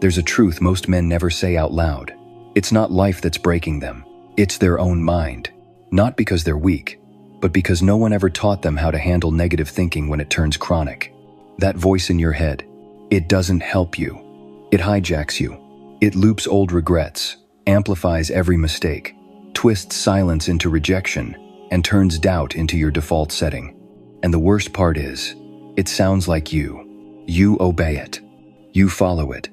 There's a truth most men never say out loud. It's not life that's breaking them. It's their own mind. Not because they're weak, but because no one ever taught them how to handle negative thinking when it turns chronic. That voice in your head, it doesn't help you. It hijacks you. It loops old regrets, amplifies every mistake, twists silence into rejection, and turns doubt into your default setting. And the worst part is, it sounds like you. You obey it. You follow it.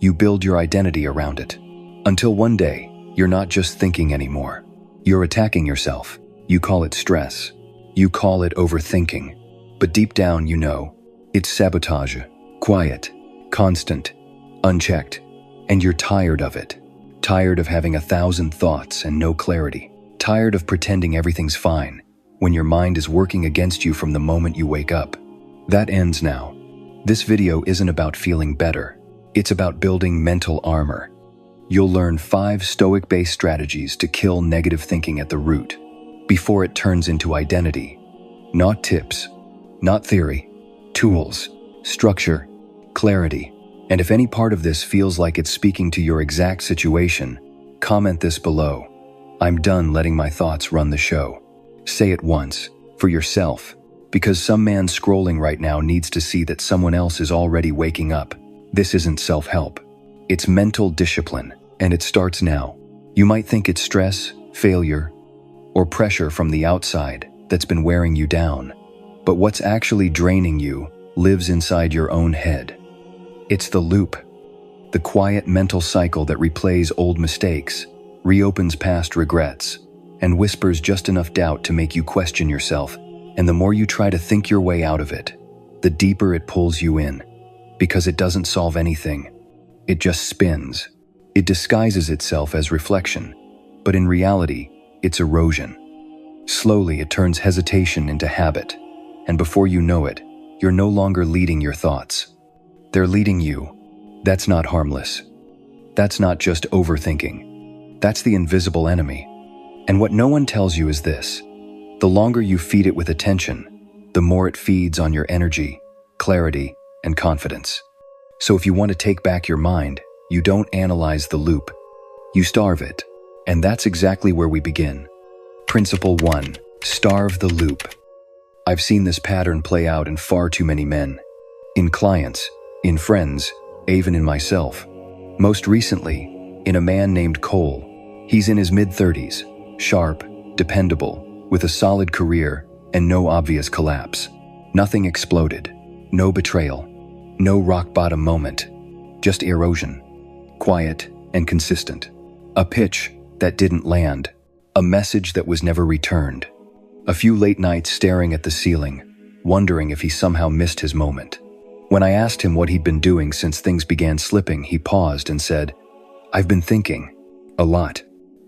You build your identity around it. Until one day, you're not just thinking anymore. You're attacking yourself. You call it stress. You call it overthinking. But deep down, you know, it's sabotage. Quiet, constant, unchecked. And you're tired of it. Tired of having 1,000 thoughts and no clarity. Tired of pretending everything's fine when your mind is working against you from the moment you wake up. That ends now. This video isn't about feeling better. It's about building mental armor. You'll learn 5 Stoic-based strategies to kill negative thinking at the root, before it turns into identity. Not tips, not theory, tools, structure, clarity. And if any part of this feels like it's speaking to your exact situation, comment this below. I'm done letting my thoughts run the show. Say it once, for yourself, because some man scrolling right now needs to see that someone else is already waking up. This isn't self-help. It's mental discipline, and it starts now. You might think it's stress, failure, or pressure from the outside that's been wearing you down. But what's actually draining you lives inside your own head. It's the loop, the quiet mental cycle that replays old mistakes, reopens past regrets, and whispers just enough doubt to make you question yourself. And the more you try to think your way out of it, the deeper it pulls you in. Because it doesn't solve anything. It just spins. It disguises itself as reflection, but in reality, it's erosion. Slowly, it turns hesitation into habit, and before you know it, you're no longer leading your thoughts. They're leading you. That's not harmless. That's not just overthinking. That's the invisible enemy. And what no one tells you is this: the longer you feed it with attention, the more it feeds on your energy, clarity, and confidence. So if you want to take back your mind, you don't analyze the loop. You starve it. And that's exactly where we begin. Principle 1. Starve the loop. I've seen this pattern play out in far too many men. In clients, in friends, even in myself. Most recently, in a man named Cole. He's in his mid-30s, sharp, dependable, with a solid career and no obvious collapse. Nothing exploded. No betrayal. No rock-bottom moment. Just erosion. Quiet and consistent. A pitch that didn't land. A message that was never returned. A few late nights staring at the ceiling, wondering if he somehow missed his moment. When I asked him what he'd been doing since things began slipping, he paused and said, "I've been thinking. A lot."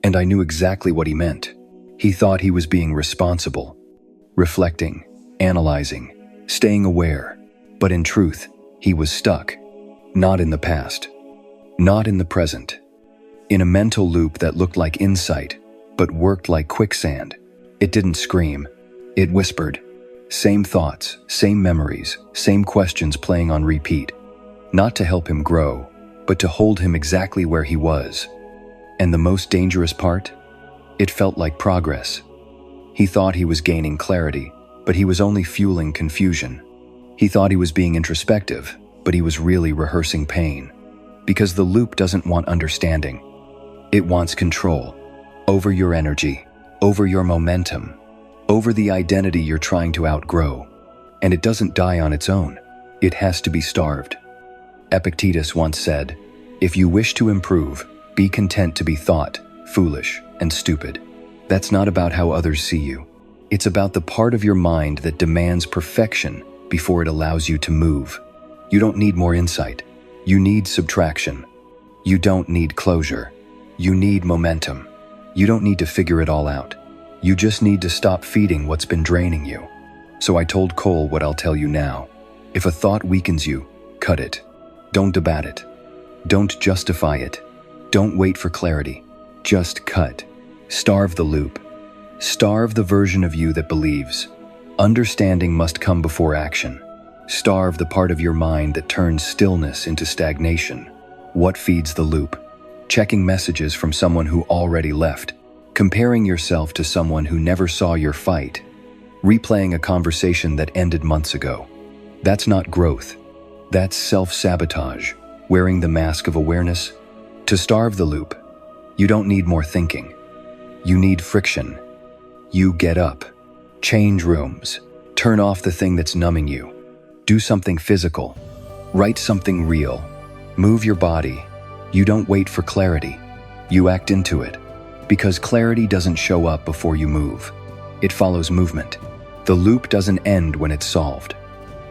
And I knew exactly what he meant. He thought he was being responsible. Reflecting, analyzing, staying aware. But in truth, he was stuck. Not in the past. Not in the present. In a mental loop that looked like insight, but worked like quicksand. It didn't scream. It whispered. Same thoughts, same memories, same questions playing on repeat. Not to help him grow, but to hold him exactly where he was. And the most dangerous part? It felt like progress. He thought he was gaining clarity, but he was only fueling confusion. He thought he was being introspective, but he was really rehearsing pain. Because the loop doesn't want understanding. It wants control. Over your energy, over your momentum, over the identity you're trying to outgrow. And it doesn't die on its own. It has to be starved. Epictetus once said, "If you wish to improve, be content to be thought, foolish, and stupid." That's not about how others see you. It's about the part of your mind that demands perfection before it allows you to move. You don't need more insight. You need subtraction. You don't need closure. You need momentum. You don't need to figure it all out. You just need to stop feeding what's been draining you. So I told Cole what I'll tell you now. If a thought weakens you, cut it. Don't debate it. Don't justify it. Don't wait for clarity. Just cut. Starve the loop. Starve the version of you that believes. Understanding must come before action. Starve the part of your mind that turns stillness into stagnation. What feeds the loop? Checking messages from someone who already left. Comparing yourself to someone who never saw your fight. Replaying a conversation that ended months ago. That's not growth. That's self-sabotage, wearing the mask of awareness. To starve the loop, you don't need more thinking. You need friction. You get up, change rooms, turn off the thing that's numbing you. Do something physical. Write something real. Move your body. You don't wait for clarity. You act into it. Because clarity doesn't show up before you move. It follows movement. The loop doesn't end when it's solved.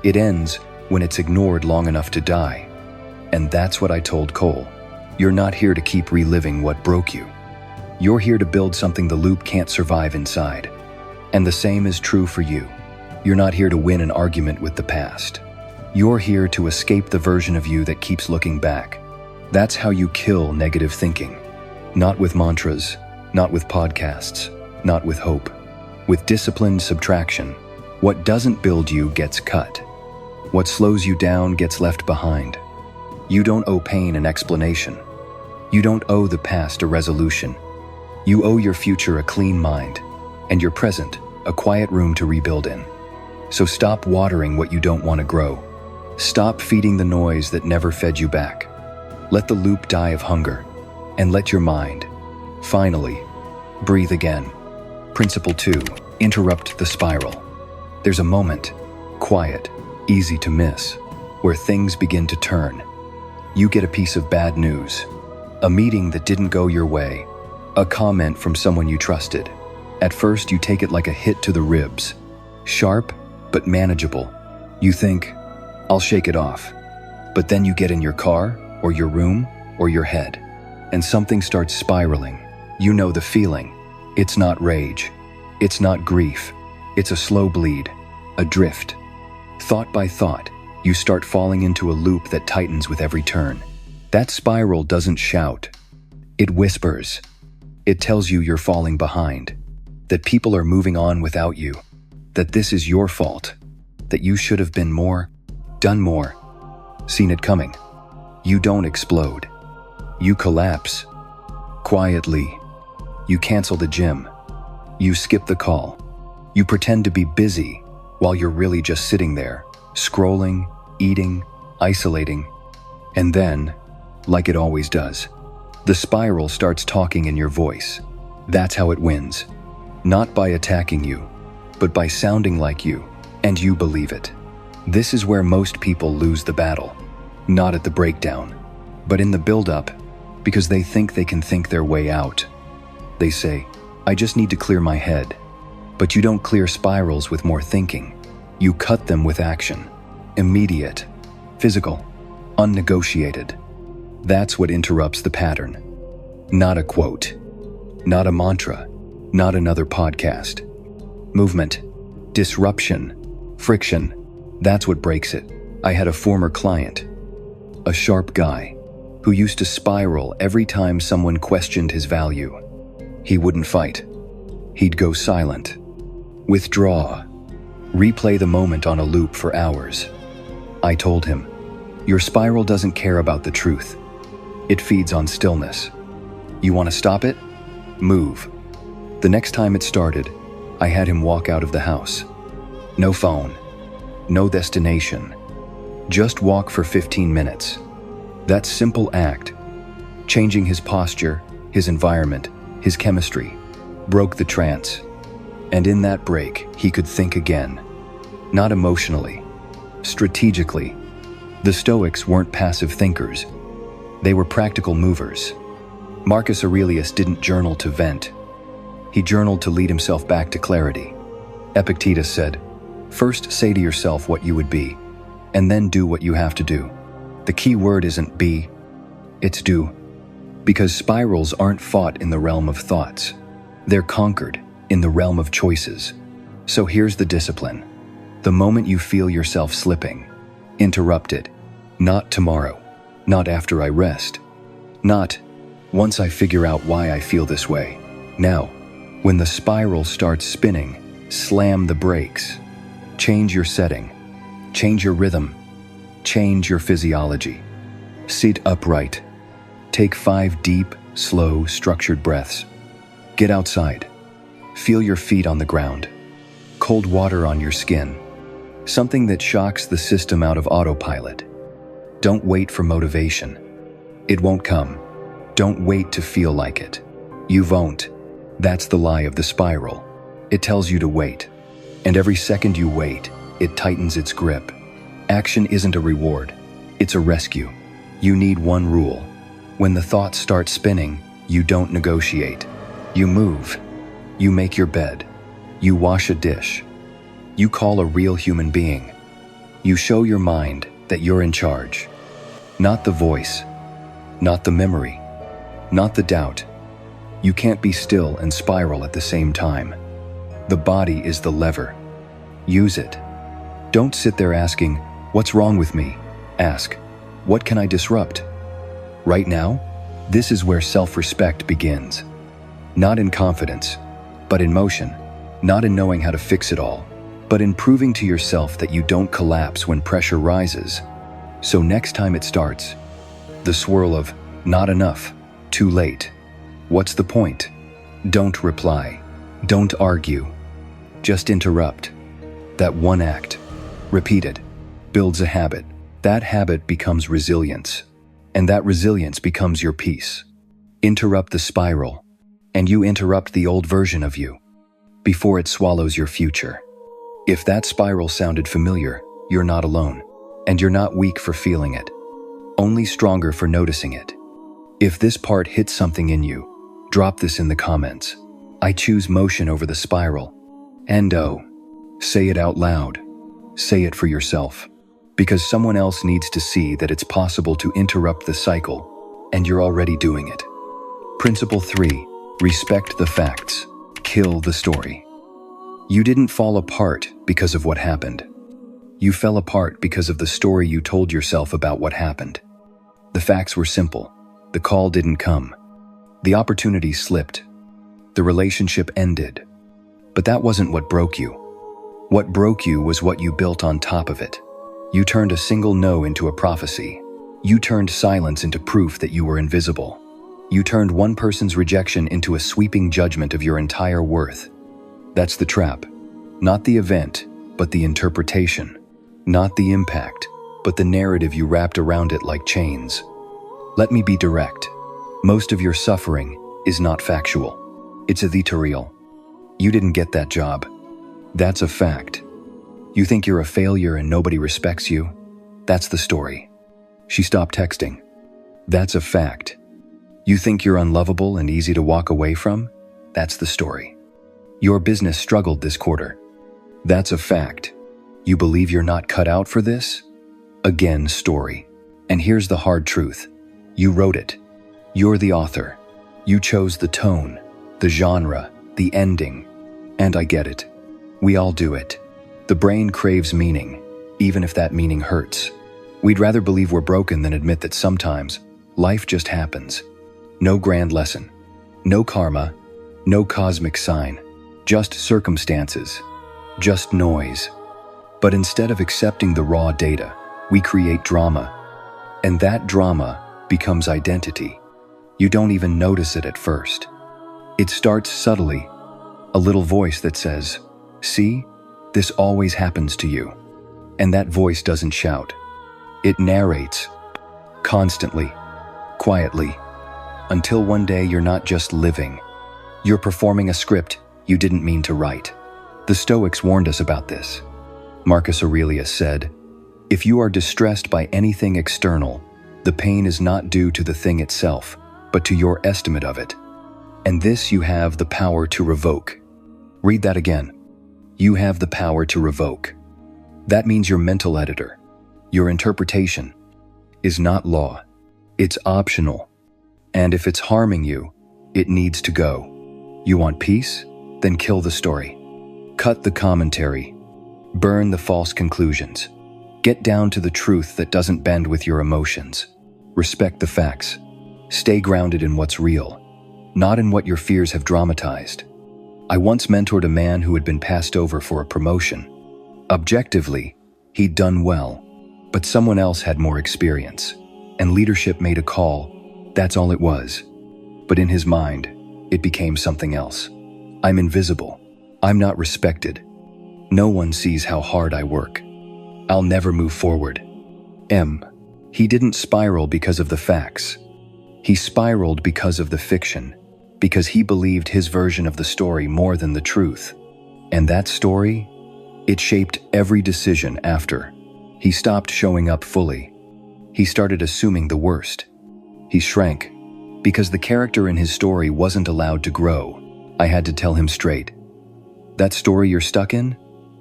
It ends when it's ignored long enough to die. And that's what I told Cole. You're not here to keep reliving what broke you. You're here to build something the loop can't survive inside. And the same is true for you. You're not here to win an argument with the past. You're here to escape the version of you that keeps looking back. That's how you kill negative thinking. Not with mantras, not with podcasts, not with hope. With disciplined subtraction. What doesn't build you gets cut. What slows you down gets left behind. You don't owe pain an explanation. You don't owe the past a resolution. You owe your future a clean mind, and your present a quiet room to rebuild in. So stop watering what you don't want to grow. Stop feeding the noise that never fed you back. Let the loop die of hunger, and let your mind, finally, breathe again. Principle 2, interrupt the spiral. There's a moment, quiet, easy to miss, where things begin to turn. You get a piece of bad news, a meeting that didn't go your way, a comment from someone you trusted. At first, you take it like a hit to the ribs, sharp but manageable. You think, I'll shake it off. But then you get in your car, or your room, or your head, and something starts spiraling. You know the feeling. It's not rage. It's not grief. It's a slow bleed, a drift. Thought by thought, you start falling into a loop that tightens with every turn. That spiral doesn't shout. It whispers. It tells you you're falling behind, that people are moving on without you, that this is your fault, that you should have been more, done more, seen it coming. You don't explode. You collapse. Quietly. You cancel the gym. You skip the call. You pretend to be busy while you're really just sitting there, scrolling, eating, isolating. And then, like it always does, the spiral starts talking in your voice. That's how it wins. Not by attacking you, but by sounding like you, and you believe it. This is where most people lose the battle. Not at the breakdown, but in the build-up, because they think they can think their way out. They say, I just need to clear my head. But you don't clear spirals with more thinking. You cut them with action. Immediate, physical, unnegotiated. That's what interrupts the pattern. Not a quote, not a mantra, not another podcast. Movement, disruption, friction, that's what breaks it. I had a former client, a sharp guy, who used to spiral every time someone questioned his value. He wouldn't fight. He'd go silent, withdraw, replay the moment on a loop for hours. I told him, your spiral doesn't care about the truth. It feeds on stillness. You want to stop it? Move. The next time it started, I had him walk out of the house. No phone, no destination. Just walk for 15 minutes. That simple act, changing his posture, his environment, his chemistry, broke the trance. And in that break, he could think again. Not emotionally, strategically. The Stoics weren't passive thinkers. They were practical movers. Marcus Aurelius didn't journal to vent. He journaled to lead himself back to clarity. Epictetus said, first say to yourself what you would be, and then do what you have to do. The key word isn't be, it's do. Because spirals aren't fought in the realm of thoughts. They're conquered in the realm of choices. So here's the discipline. The moment you feel yourself slipping, interrupt it. Not tomorrow. Not after I rest. Not once I figure out why I feel this way. Now, when the spiral starts spinning, slam the brakes. Change your setting. Change your rhythm. Change your physiology. Sit upright. Take 5 deep, slow, structured breaths. Get outside. Feel your feet on the ground. Cold water on your skin. Something that shocks the system out of autopilot. Don't wait for motivation. It won't come. Don't wait to feel like it. You won't. That's the lie of the spiral. It tells you to wait. And every second you wait, it tightens its grip. Action isn't a reward. It's a rescue. You need one rule. When the thoughts start spinning, you don't negotiate. You move. You make your bed. You wash a dish. You call a real human being. You show your mind that you're in charge. Not the voice. Not the memory. Not the doubt. You can't be still and spiral at the same time. The body is the lever. Use it. Don't sit there asking, "What's wrong with me?" Ask, "What can I disrupt?" Right now, this is where self-respect begins. Not in confidence, but in motion. Not in knowing how to fix it all, but in proving to yourself that you don't collapse when pressure rises. So next time it starts, the swirl of "not enough, too late, what's the point?" Don't reply. Don't argue. Just interrupt. That one act, repeated, builds a habit. That habit becomes resilience. And that resilience becomes your peace. Interrupt the spiral, and you interrupt the old version of you before it swallows your future. If that spiral sounded familiar, you're not alone, and you're not weak for feeling it, only stronger for noticing it. If this part hits something in you, drop this in the comments. I choose motion over the spiral. And say it out loud. Say it for yourself. Because someone else needs to see that it's possible to interrupt the cycle, and you're already doing it. Principle 3, respect the facts. Kill the story. You didn't fall apart because of what happened. You fell apart because of the story you told yourself about what happened. The facts were simple. The call didn't come. The opportunity slipped. The relationship ended. But that wasn't what broke you. What broke you was what you built on top of it. You turned a single no into a prophecy. You turned silence into proof that you were invisible. You turned one person's rejection into a sweeping judgment of your entire worth. That's the trap. Not the event, but the interpretation. Not the impact, but the narrative you wrapped around it like chains. Let me be direct. Most of your suffering is not factual. It's ethereal. You didn't get that job. That's a fact. You think you're a failure and nobody respects you? That's the story. She stopped texting. That's a fact. You think you're unlovable and easy to walk away from? That's the story. Your business struggled this quarter. That's a fact. You believe you're not cut out for this? Again, story. And here's the hard truth. You wrote it. You're the author. You chose the tone, the genre, the ending. And I get it. We all do it. The brain craves meaning, even if that meaning hurts. We'd rather believe we're broken than admit that sometimes life just happens. No grand lesson. No karma. No cosmic sign. Just circumstances. Just noise. But instead of accepting the raw data, we create drama. And that drama becomes identity. You don't even notice it at first. It starts subtly. A little voice that says, "See? This always happens to you." And that voice doesn't shout. It narrates. Constantly. Quietly. Until one day you're not just living. You're performing a script you didn't mean to write. The Stoics warned us about this. Marcus Aurelius said, "If you are distressed by anything external, the pain is not due to the thing itself, but to your estimate of it. And this you have the power to revoke." Read that again. You have the power to revoke. That means your mental editor, your interpretation, is not law. It's optional. And if it's harming you, it needs to go. You want peace? Then kill the story. Cut the commentary. Burn the false conclusions. Get down to the truth that doesn't bend with your emotions. Respect the facts. Stay grounded in what's real, not in what your fears have dramatized. I once mentored a man who had been passed over for a promotion. Objectively, he'd done well, but someone else had more experience, and leadership made a call. That's all it was. But in his mind, it became something else. I'm invisible. I'm not respected. No one sees how hard I work. I'll never move forward. He didn't spiral because of the facts. He spiraled because of the fiction, because he believed his version of the story more than the truth. And that story, it shaped every decision after. He stopped showing up fully. He started assuming the worst. He shrank, because the character in his story wasn't allowed to grow. I had to tell him straight. That story you're stuck in,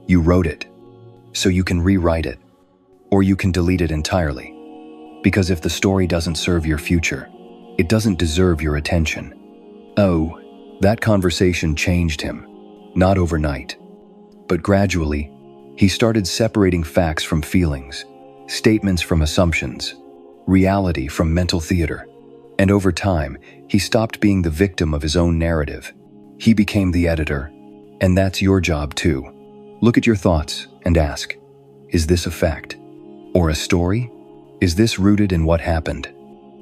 you wrote it, so you can rewrite it, or you can delete it entirely. Because if the story doesn't serve your future, it doesn't deserve your attention. Oh, that conversation changed him, not overnight. But gradually, he started separating facts from feelings, statements from assumptions, reality from mental theater. And over time, he stopped being the victim of his own narrative. He became the editor, and that's your job too. Look at your thoughts and ask, is this a fact? Or a story? Is this rooted in what happened?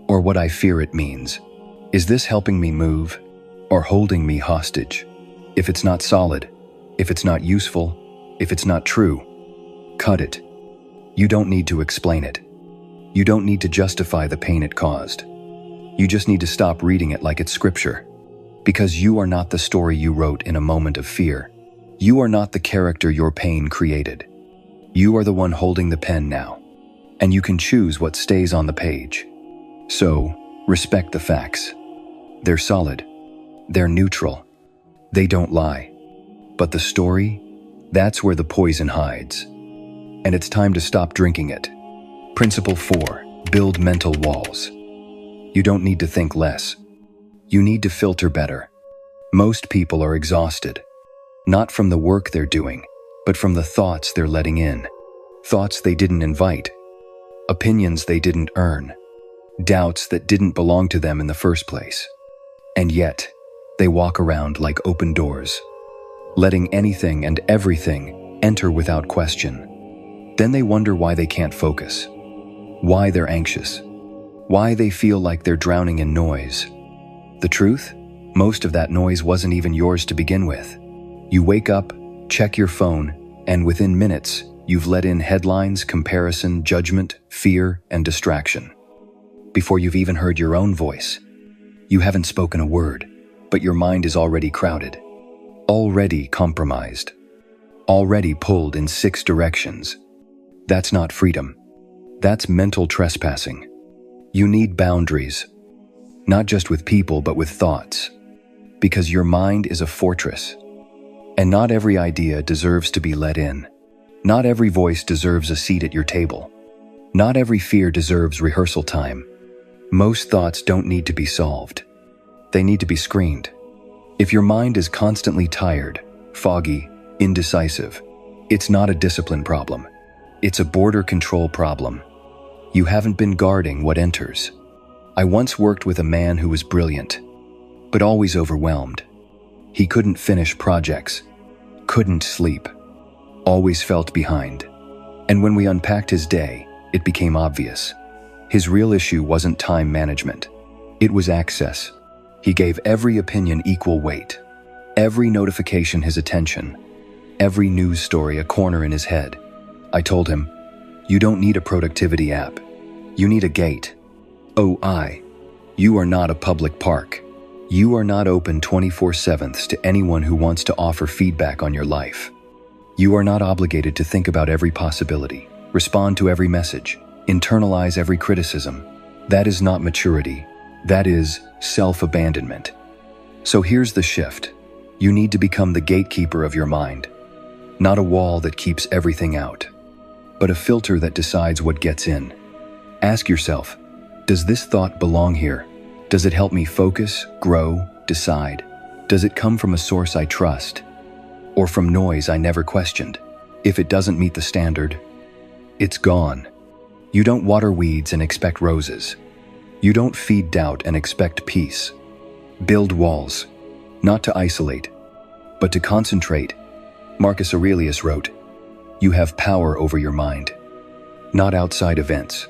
Or what I fear it means? Is this helping me move? Or holding me hostage? If it's not solid, if it's not useful, if it's not true, cut it. You don't need to explain it. You don't need to justify the pain it caused. You just need to stop reading it like it's scripture. Because you are not the story you wrote in a moment of fear. You are not the character your pain created. You are the one holding the pen now. And you can choose what stays on the page. So, respect the facts. They're solid. They're neutral. They don't lie. But the story, that's where the poison hides. And it's time to stop drinking it. Principle 4, build mental walls. You don't need to think less. You need to filter better. Most people are exhausted. Not from the work they're doing, but from the thoughts they're letting in. Thoughts they didn't invite. Opinions they didn't earn. Doubts that didn't belong to them in the first place. And yet, they walk around like open doors, letting anything and everything enter without question. Then they wonder why they can't focus, why they're anxious, why they feel like they're drowning in noise. The truth? Most of that noise wasn't even yours to begin with. You wake up, check your phone, and within minutes, you've let in headlines, comparison, judgment, fear, and distraction. Before you've even heard your own voice. You haven't spoken a word, but your mind is already crowded, already compromised, already pulled in 6 directions. That's not freedom. That's mental trespassing. You need boundaries, not just with people, but with thoughts. Because your mind is a fortress. And not every idea deserves to be let in. Not every voice deserves a seat at your table. Not every fear deserves rehearsal time. Most thoughts don't need to be solved. They need to be screened. If your mind is constantly tired, foggy, indecisive, it's not a discipline problem. It's a border control problem. You haven't been guarding what enters. I once worked with a man who was brilliant, but always overwhelmed. He couldn't finish projects, couldn't sleep, always felt behind. And when we unpacked his day, it became obvious. His real issue wasn't time management. It was access. He gave every opinion equal weight, every notification his attention, every news story a corner in his head. I told him, you don't need a productivity app. You need a gate. You are not a public park. You are not open 24/7 to anyone who wants to offer feedback on your life. You are not obligated to think about every possibility, respond to every message, internalize every criticism. That is not maturity. That is self-abandonment. So here's the shift. You need to become the gatekeeper of your mind. Not a wall that keeps everything out, but a filter that decides what gets in. Ask yourself, does this thought belong here? Does it help me focus, grow, decide? Does it come from a source I trust? Or from noise I never questioned? If it doesn't meet the standard, it's gone. You don't water weeds and expect roses. You don't feed doubt and expect peace. Build walls, not to isolate, but to concentrate. Marcus Aurelius wrote, "You have power over your mind, not outside events."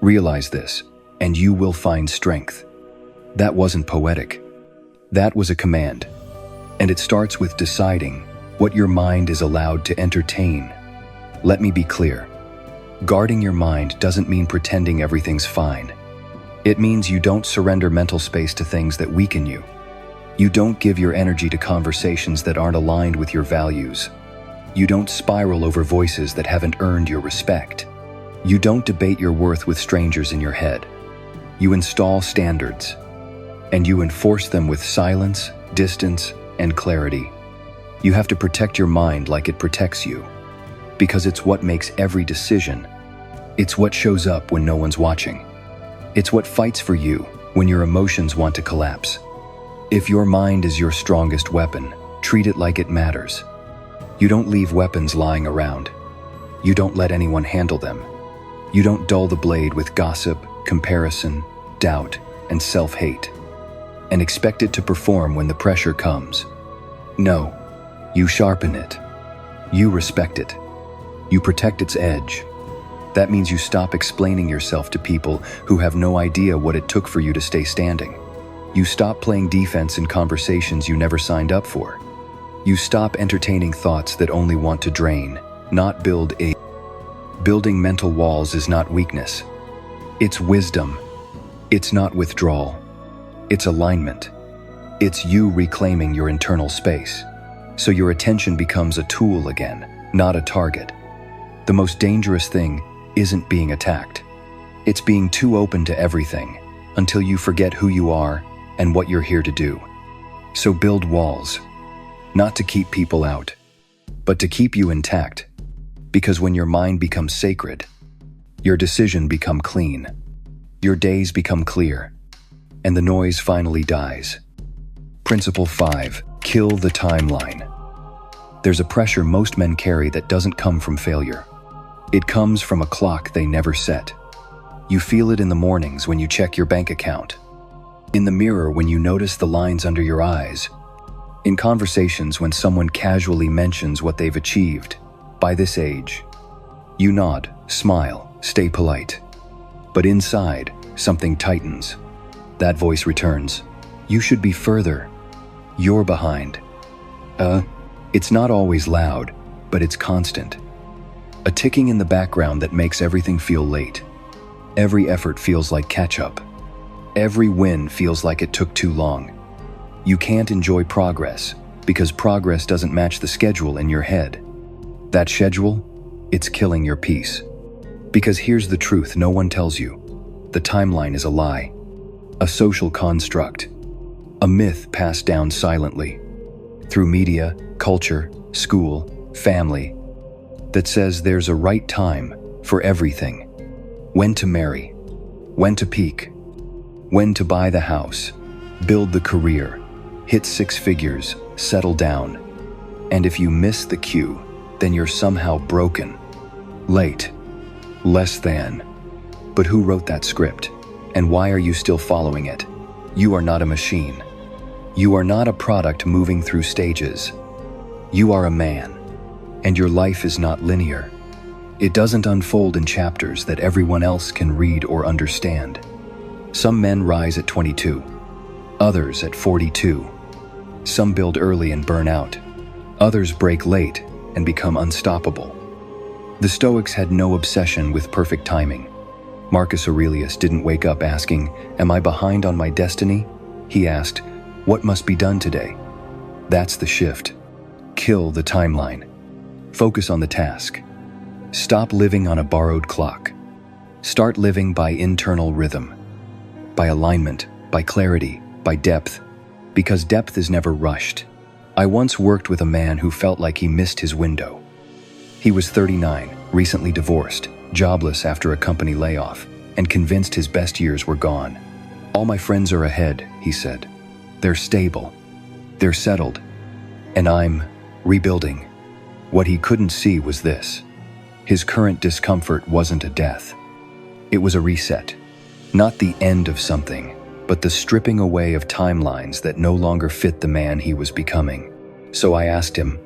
Realize this, and you will find strength. That wasn't poetic. That was a command. And it starts with deciding what your mind is allowed to entertain. Let me be clear. Guarding your mind doesn't mean pretending everything's fine. It means you don't surrender mental space to things that weaken you. You don't give your energy to conversations that aren't aligned with your values. You don't spiral over voices that haven't earned your respect. You don't debate your worth with strangers in your head. You install standards, and you enforce them with silence, distance, and clarity. You have to protect your mind like it protects you, because it's what makes every decision. It's what shows up when no one's watching. It's what fights for you when your emotions want to collapse. If your mind is your strongest weapon, treat it like it matters. You don't leave weapons lying around. You don't let anyone handle them. You don't dull the blade with gossip, comparison, doubt, and self-hate, and expect it to perform when the pressure comes. No, you sharpen it. You respect it. You protect its edge. That means you stop explaining yourself to people who have no idea what it took for you to stay standing. You stop playing defense in conversations you never signed up for. You stop entertaining thoughts that only want to drain, not build. Building mental walls is not weakness. It's wisdom. It's not withdrawal. It's alignment. It's you reclaiming your internal space, so your attention becomes a tool again, not a target. The most dangerous thing isn't being attacked. It's being too open to everything until you forget who you are and what you're here to do. So build walls, not to keep people out, but to keep you intact. Because when your mind becomes sacred, your decisions become clean, your days become clear, and the noise finally dies. Principle 5, kill the timeline. There's a pressure most men carry that doesn't come from failure. It comes from a clock they never set. You feel it in the mornings when you check your bank account, in the mirror when you notice the lines under your eyes, in conversations when someone casually mentions what they've achieved. By this age, you nod, smile, stay polite. But inside, something tightens. That voice returns. You should be further. You're behind. It's not always loud, but it's constant. A ticking in the background that makes everything feel late. Every effort feels like catch-up. Every win feels like it took too long. You can't enjoy progress because progress doesn't match the schedule in your head. That schedule, it's killing your peace. Because here's the truth no one tells you. The timeline is a lie, a social construct, a myth passed down silently through media, culture, school, family, that says there's a right time for everything. When to marry, when to peak, when to buy the house, build the career, hit 6 figures, settle down. And if you miss the cue, then you're somehow broken, late, less than. But who wrote that script? And why are you still following it? You are not a machine. You are not a product moving through stages. You are a man, and your life is not linear. It doesn't unfold in chapters that everyone else can read or understand. Some men rise at 22, others at 42. Some build early and burn out. Others break late and become unstoppable. The Stoics had no obsession with perfect timing. Marcus Aurelius didn't wake up asking, "Am I behind on my destiny?" He asked, "What must be done today?" That's the shift. Kill the timeline. Focus on the task. Stop living on a borrowed clock. Start living by internal rhythm, by alignment, by clarity, by depth, because depth is never rushed. I once worked with a man who felt like he missed his window. He was 39, recently divorced, jobless after a company layoff, and convinced his best years were gone. "All my friends are ahead," he said. "They're stable. They're settled. And I'm rebuilding." What he couldn't see was this. His current discomfort wasn't a death. It was a reset. Not the end of something, but the stripping away of timelines that no longer fit the man he was becoming. So I asked him,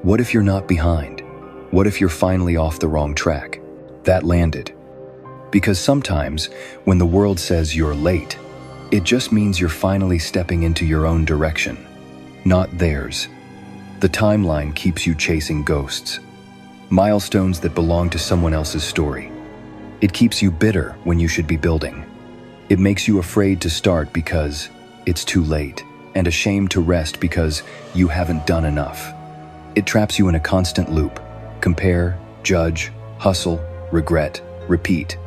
"What if you're not behind? What if you're finally off the wrong track?" That landed. Because sometimes, when the world says you're late, it just means you're finally stepping into your own direction, not theirs. The timeline keeps you chasing ghosts, milestones that belong to someone else's story. It keeps you bitter when you should be building. It makes you afraid to start because it's too late, and ashamed to rest because you haven't done enough. It traps you in a constant loop. Compare, judge, hustle, regret, repeat.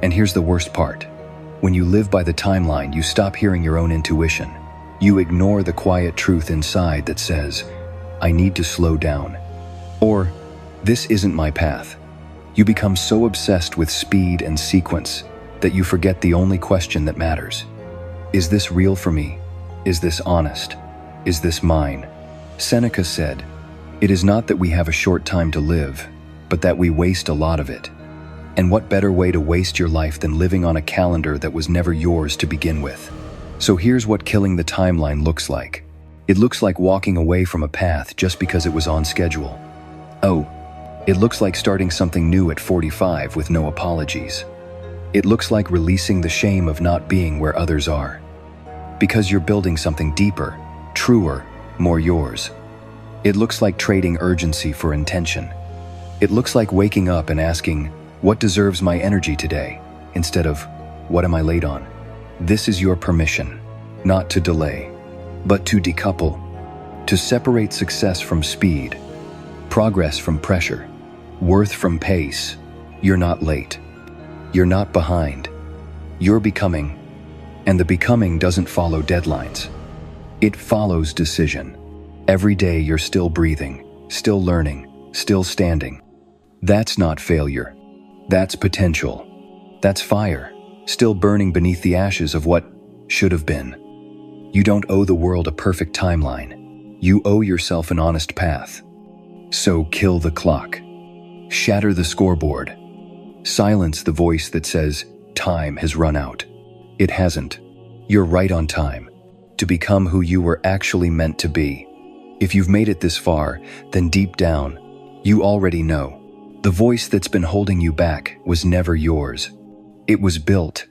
And here's the worst part. When you live by the timeline, you stop hearing your own intuition. You ignore the quiet truth inside that says, I need to slow down. Or, this isn't my path. You become so obsessed with speed and sequence that you forget the only question that matters. Is this real for me? Is this honest? Is this mine? Seneca said, it is not that we have a short time to live, but that we waste a lot of it. And what better way to waste your life than living on a calendar that was never yours to begin with? So here's what killing the timeline looks like. It looks like walking away from a path just because it was on schedule. Oh, it looks like starting something new at 45 with no apologies. It looks like releasing the shame of not being where others are. Because you're building something deeper, truer, more yours. It looks like trading urgency for intention. It looks like waking up and asking, what deserves my energy today, instead of, what am I late on? This is your permission, not to delay, but to decouple, to separate success from speed, progress from pressure, worth from pace. You're not late. You're not behind. You're becoming. And the becoming doesn't follow deadlines. It follows decision. Every day you're still breathing, still learning, still standing. That's not failure. That's potential. That's fire, still burning beneath the ashes of what should have been. You don't owe the world a perfect timeline. You owe yourself an honest path. So kill the clock. Shatter the scoreboard. Silence the voice that says, time has run out. It hasn't. You're right on time to become who you were actually meant to be. If you've made it this far, then deep down, you already know. The voice that's been holding you back was never yours. It was built,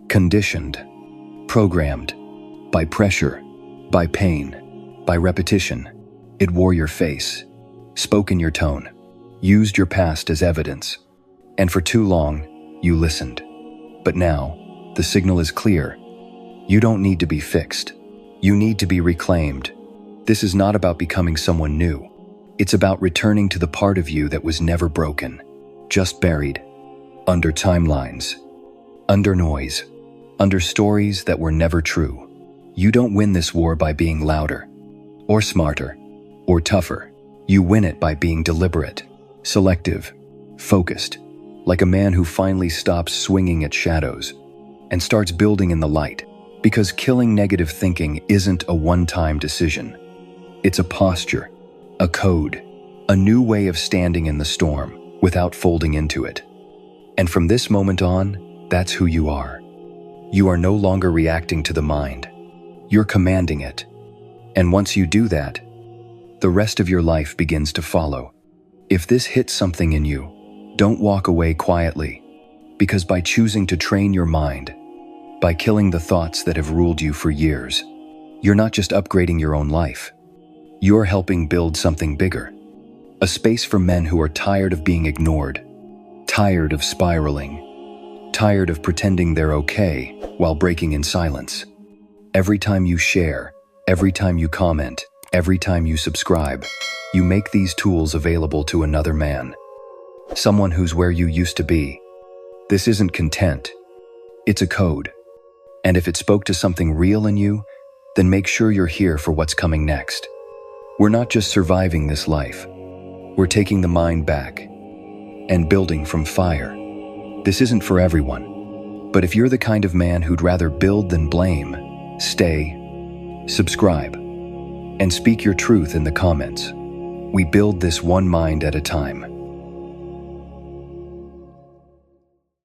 conditioned, programmed, by pressure, by pain, by repetition. It wore your face, spoke in your tone, used your past as evidence. And for too long, you listened. But now, the signal is clear. You don't need to be fixed. You need to be reclaimed. This is not about becoming someone new. It's about returning to the part of you that was never broken, just buried, under timelines, under noise, under stories that were never true. You don't win this war by being louder, or smarter, or tougher. You win it by being deliberate, selective, focused, like a man who finally stops swinging at shadows and starts building in the light. Because killing negative thinking isn't a one-time decision. It's a posture, a code, a new way of standing in the storm without folding into it. And from this moment on, that's who you are. You are no longer reacting to the mind. You're commanding it. And once you do that, the rest of your life begins to follow. If this hits something in you, don't walk away quietly, because by choosing to train your mind, by killing the thoughts that have ruled you for years, you're not just upgrading your own life. You're helping build something bigger. A space for men who are tired of being ignored, tired of spiraling, tired of pretending they're okay while breaking in silence. Every time you share, every time you comment, every time you subscribe, you make these tools available to another man. Someone who's where you used to be. This isn't content. It's a code. And if it spoke to something real in you, then make sure you're here for what's coming next. We're not just surviving this life. We're taking the mind back and building from fire. This isn't for everyone. But if you're the kind of man who'd rather build than blame, stay, subscribe, and speak your truth in the comments. We build this one mind at a time.